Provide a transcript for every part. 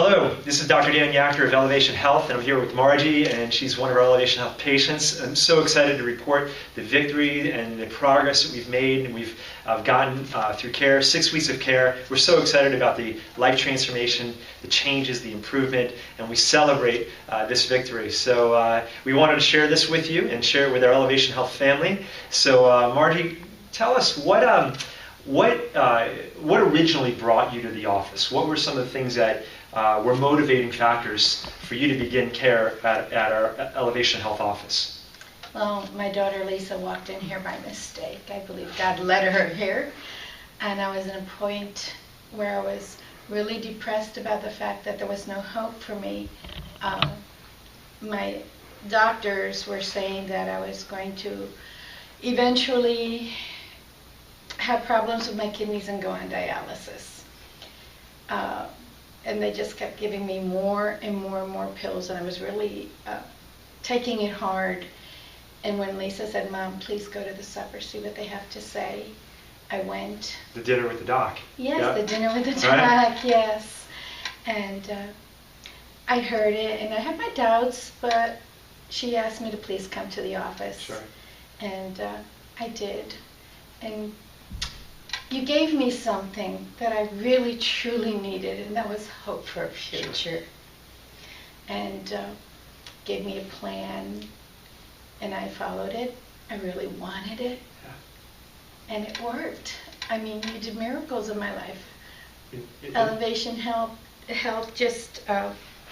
Hello, this is Dr. Dan Yachter of Elevation Health, and I'm here with Margie, and she's one of our Elevation Health patients. I'm so excited to report the victory and the progress that we've made, and we've gotten through care, 6 weeks of care. We're so excited about the life transformation, the changes, the improvement, and we celebrate this victory. So we wanted to share this with you and share it with our Elevation Health family. So Margie, tell us what originally brought you to the office? What were some of the things that were motivating factors for you to begin care at our Elevation Health office? Well, my daughter Lisa walked in here by mistake. I believe God led her here. And I was in a point where I was really depressed about the fact that there was no hope for me. My doctors were saying that I was going to eventually have problems with my kidneys and go on dialysis. And they just kept giving me more and more and more pills, and I was really taking it hard. And when Lisa said, "Mom, please go to the supper, see what they have to say," I went. The dinner with the doc. Yes, yeah. The dinner with the doc, right. Yes. And I heard it, and I had my doubts, but she asked me to please come to the office. Sure. And I did. And you gave me something that I really, truly needed, and that was hope for a future. Sure. And gave me a plan, and I followed it. I really wanted it, yeah. And it worked. I mean, you did miracles in my life. Elevation Health just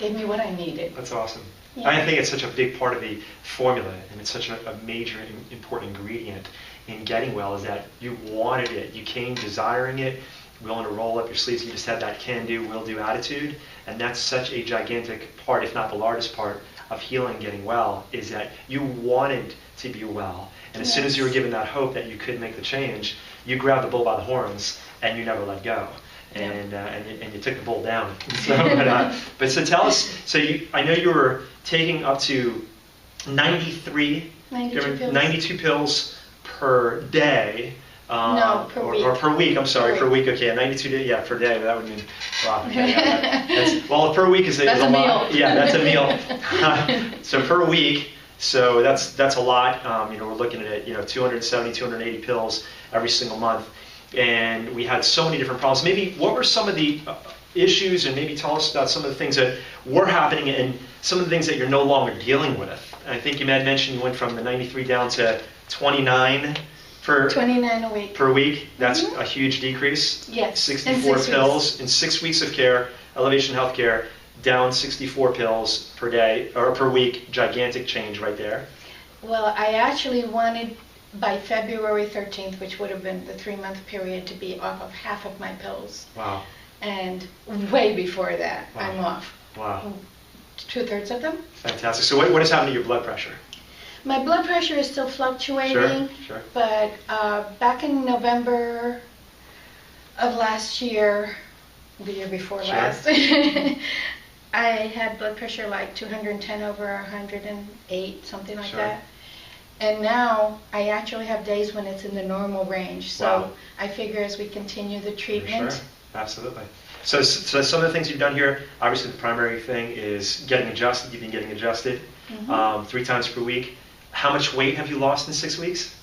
gave me what I needed. That's awesome. Yeah. I think it's such a big part of the formula, and it's such a major important ingredient in getting well, is that you wanted it. You came desiring it, willing to roll up your sleeves. You just had that can-do, will-do attitude, and that's such a gigantic part, if not the largest part, of healing, getting well, is that you wanted to be well. And as soon as you were given that hope that you could make the change, you grabbed the bull by the horns and you never let go. And you took the bull down. So, but so tell us. So I know you were taking up to 92 pills per day. No, per week. Or per week. I'm sorry, per week. Okay, 92 days. Yeah, per day. That would mean wow. Okay, well, per week is a lot. Meal. Yeah, that's a meal. So per week. So that's a lot. We're looking at 270, 280 pills every single month. And we had so many different problems. Maybe what were some of the issues, and maybe tell us about some of the things that were happening and some of the things that you're no longer dealing with. I think you had mentioned you went from the 93 down to 29 a week. Per week. That's a huge decrease. Yes. 64 pills in 6 weeks of care, Elevation Healthcare, down 64 pills per day or per week. Gigantic change right there. Well, I actually wanted by February 13th, which would have been the 3-month period, to be off of half of my pills. Wow. And way before that, wow. I'm off. Wow. 2/3 of them. Fantastic. So what has happened to your blood pressure? My blood pressure is still fluctuating. Sure. But back in November of last year, the year before last, I had blood pressure like 210 over 108, something like that. And now I actually have days when it's in the normal range. So wow. I figure as we continue the treatment. Sure, absolutely. So some of the things you've done here, obviously the primary thing is getting adjusted. You've been getting adjusted 3 times per week. How much weight have you lost in 6 weeks?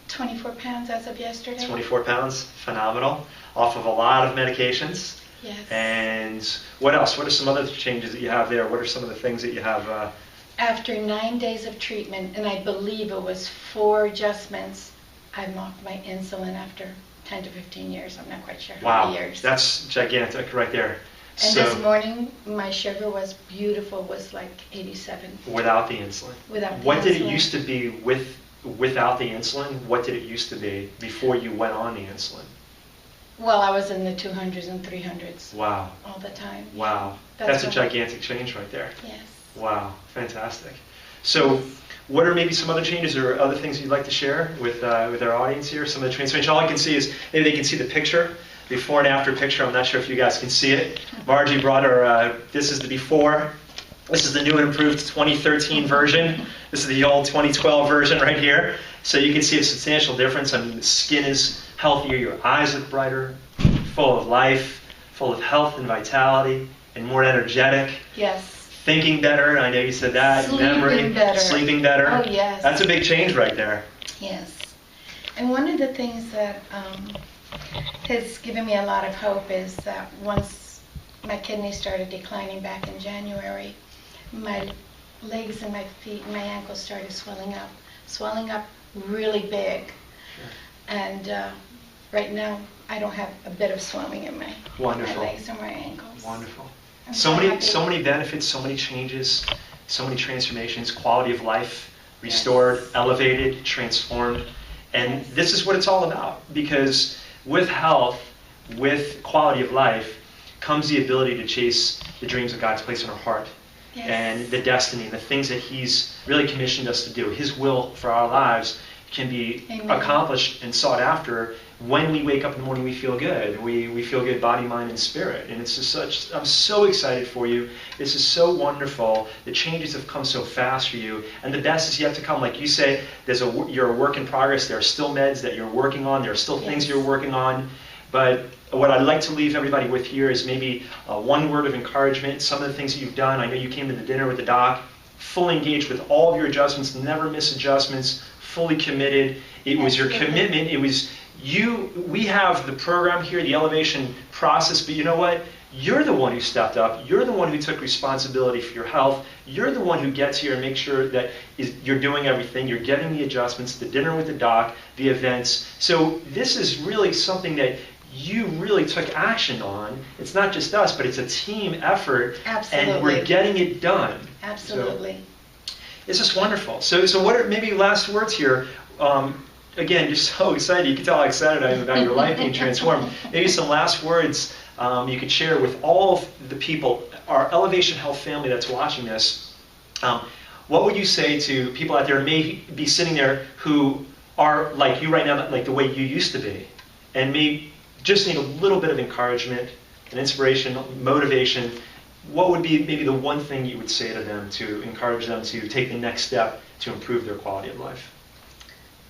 24 pounds as of yesterday. 24 pounds, phenomenal. Off of a lot of medications. Yes. And what else? What are some other changes that you have there? What are some of the things that you have? After 9 days of treatment, and I believe it was 4 adjustments, I'm off my insulin after 10 to 15 years. I'm not quite sure how many years. That's gigantic right there. And this morning, my sugar was beautiful, was like 87. Without the insulin? Without the insulin. What did it used to be without the insulin? What did it used to be before you went on the insulin? Well, I was in the 200s and 300s. Wow. All the time. Wow. That's a gigantic change right there. Yes. Wow. Fantastic. So what are maybe some other changes or other things you'd like to share with our audience here? Some of the transformation. All I can see is maybe they can see the picture, before and after picture. I'm not sure if you guys can see it. Margie brought her, this is the before. This is the new and improved 2013 version. This is the old 2012 version right here. So you can see a substantial difference. I mean, the skin is healthier, your eyes look brighter, full of life, full of health and vitality. and more energetic. Yes. Thinking better, I know you said that. Sleeping better. Sleeping better. Oh, yes. That's a big change right there. Yes. And one of the things that has given me a lot of hope is that once my kidneys started declining back in January, my legs and my feet and my ankles started swelling up really big. Sure. And right now, I don't have a bit of swelling in my legs or my ankles. Wonderful. I'm So happy. many benefits, so many changes, so many transformations, quality of life restored, elevated, transformed. And this is what it's all about, because with health, with quality of life, comes the ability to chase the dreams that God's placed in our heart. Yes. And the destiny, the things that He's really commissioned us to do. His will for our lives can be Amen. accomplished and sought after when we wake up in the morning. We feel good. We feel good body, mind, and spirit. And it's just such, I'm so excited for you. This is so wonderful. The changes have come so fast for you. And the best is yet to come. Like you say, you're a work in progress. There are still meds that you're working on. There are still things Yes. you're working on. But what I'd like to leave everybody with here is maybe one word of encouragement. Some of the things that you've done. I know you came to the dinner with the doc, fully engaged with all of your adjustments, never miss adjustments, fully committed. It was your commitment. It was you. We have the program here, the elevation process, but you know what? You're the one who stepped up. You're the one who took responsibility for your health. You're the one who gets here and makes sure that you're doing everything. You're getting the adjustments, the dinner with the doc, the events. So this is really something that you really took action on. It's not just us, but it's a team effort. Absolutely. And we're getting it done. Absolutely. So, it's just wonderful. So what are maybe last words here? Again, just so excited. You can tell how excited I am about your life being transformed. Maybe some last words you could share with all of the people, our Elevation Health family that's watching this. What would you say to people out there who may be sitting there who are like you right now, like the way you used to be, and may just need a little bit of encouragement and inspiration, motivation? What would be maybe the one thing you would say to them to encourage them to take the next step to improve their quality of life?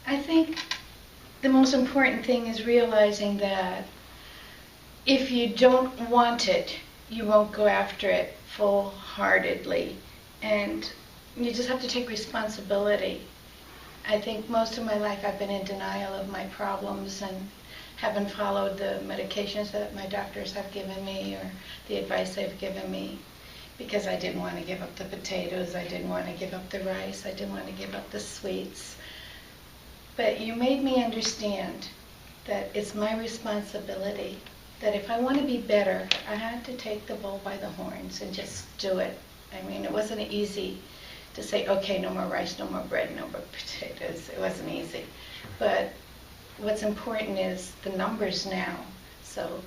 I think the most important thing is realizing that if you don't want it, you won't go after it full-heartedly. And you just have to take responsibility. I think most of my life I've been in denial of my problems and haven't followed the medications that my doctors have given me or the advice they've given me, because I didn't want to give up the potatoes, I didn't want to give up the rice, I didn't want to give up the sweets. But you made me understand that it's my responsibility, that if I want to be better, I had to take the bull by the horns and just do it. I mean, it wasn't easy to say, okay, no more rice, no more bread, no more potatoes. It wasn't easy. But what's important is the numbers now. So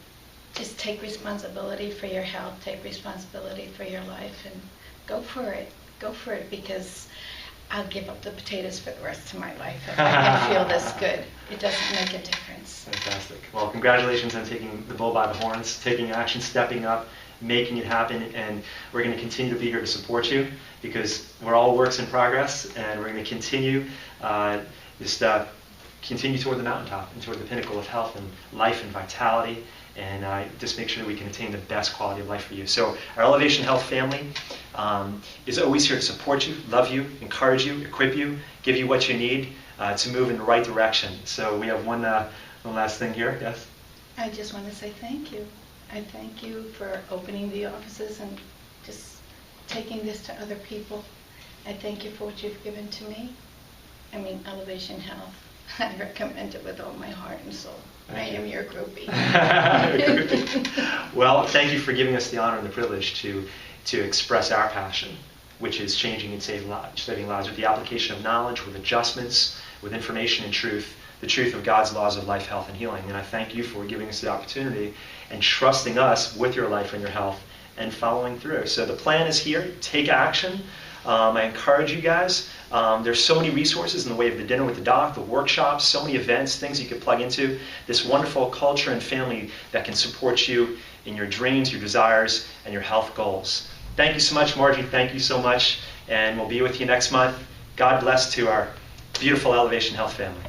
just take responsibility for your health, take responsibility for your life, and go for it. Go for it, because I'll give up the potatoes for the rest of my life if I can feel this good. It doesn't make a difference. Fantastic. Well, congratulations on taking the bull by the horns, taking action, stepping up, making it happen, and we're going to continue to be here to support you, because we're all works in progress, and we're going to continue continue toward the mountaintop and toward the pinnacle of health and life and vitality, and just make sure that we can attain the best quality of life for you. So our Elevation Health family is always here to support you, love you, encourage you, equip you, give you what you need to move in the right direction. So we have one last thing here. Yes? I just want to say thank you. I thank you for opening the offices and just taking this to other people. I thank you for what you've given to me. I mean, Elevation Health. I recommend it with all my heart and soul. I am your groupie. Well, thank you for giving us the honor and the privilege to express our passion, which is changing and saving lives with the application of knowledge, with adjustments, with information and truth, the truth of God's laws of life, health, and healing. And I thank you for giving us the opportunity and trusting us with your life and your health and following through. So the plan is here. Take action. I encourage you guys. There's so many resources in the way of the dinner with the doc, the workshops, so many events, things you could plug into. This wonderful culture and family that can support you in your dreams, your desires, and your health goals. Thank you so much, Margie. Thank you so much. And we'll be with you next month. God bless to our beautiful Elevation Health family.